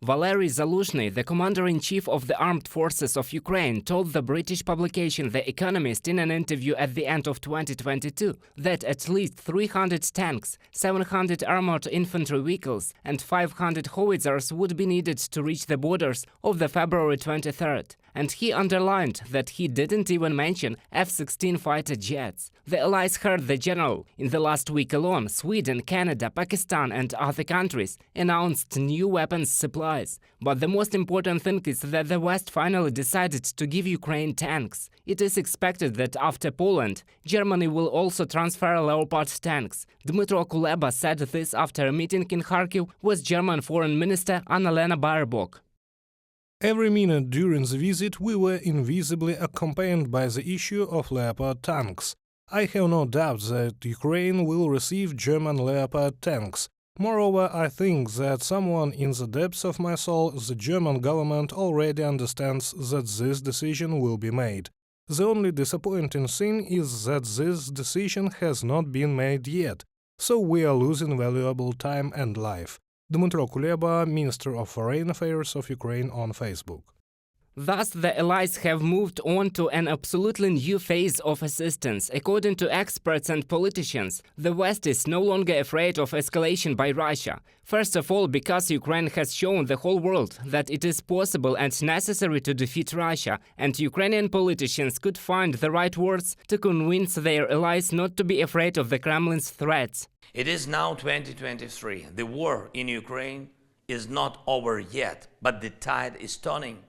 Valery Zaluzhny, the commander-in-chief of the armed forces of Ukraine, told the British publication The Economist in an interview at the end of 2022 that at least 300 tanks, 700 armored infantry vehicles and 500 howitzers would be needed to reach the borders of the February 23rd. And he underlined that he didn't even mention F-16 fighter jets. The allies heard the general. In the last week alone, Sweden, Canada, Pakistan and other countries announced new weapons supplies. But the most important thing is that the West finally decided to give Ukraine tanks. It is expected that after Poland, Germany will also transfer Leopard tanks. Dmytro Kuleba said this after a meeting in Kharkiv with German Foreign Minister Annalena Baerbock. Every minute during the visit we were invisibly accompanied by the issue of Leopard tanks. I have no doubt that Ukraine will receive German Leopard tanks. Moreover, I think that someone in the depths of my soul, the German government, already understands that this decision will be made. The only disappointing thing is that this decision has not been made yet, so we are losing valuable time and life. Dmytro Kuleba, Minister of Foreign Affairs of Ukraine, on Facebook. Thus, the allies have moved on to an absolutely new phase of assistance. According to experts and politicians, the West is no longer afraid of escalation by Russia. First of all, because Ukraine has shown the whole world that it is possible and necessary to defeat Russia, and Ukrainian politicians could find the right words to convince their allies not to be afraid of the Kremlin's threats. It is now 2023. The war in Ukraine is not over yet, but the tide is turning.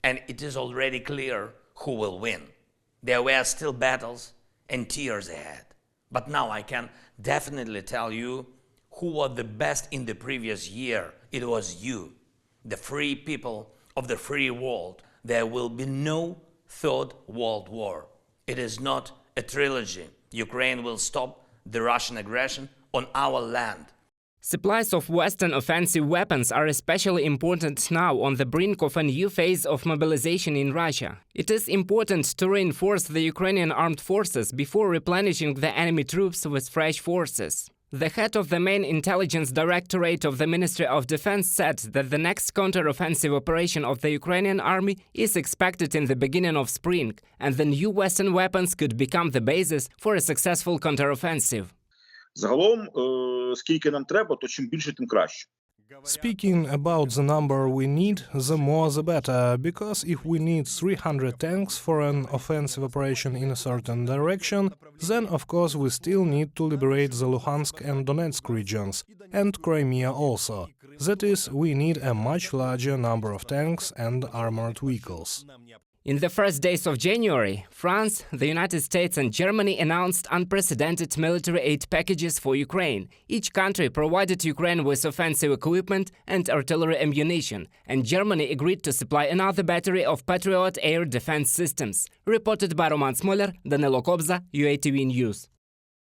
And it is already clear who will win. There were still battles and tears ahead. But now I can definitely tell you who was the best in the previous year. It was you, the free people of the free world. There will be no third world war. It is not a trilogy. Ukraine will stop the Russian aggression on our land. Supplies of Western offensive weapons are especially important now on the brink of a new phase of mobilization in Russia. It is important to reinforce the Ukrainian armed forces before replenishing the enemy troops with fresh forces. The head of the main intelligence directorate of the Ministry of Defense said that the next counteroffensive operation of the Ukrainian army is expected in the beginning of spring, and the new Western weapons could become the basis for a successful counteroffensive. Загалом, скільки нам треба, то чим більше, тим краще. Speaking about the number we need, the more the better, because if we need 300 tanks for an offensive operation in a certain direction, then of course we still need to liberate the Luhansk and Donetsk regions, and Crimea also. That is, we need a much larger number of tanks and armored vehicles. In the first days of January, France, the United States and Germany announced unprecedented military aid packages for Ukraine. Each country provided Ukraine with offensive equipment and artillery ammunition, and Germany agreed to supply another battery of Patriot air defense systems. Reported by Roman Smoler, Danilo Kobza, UATV News.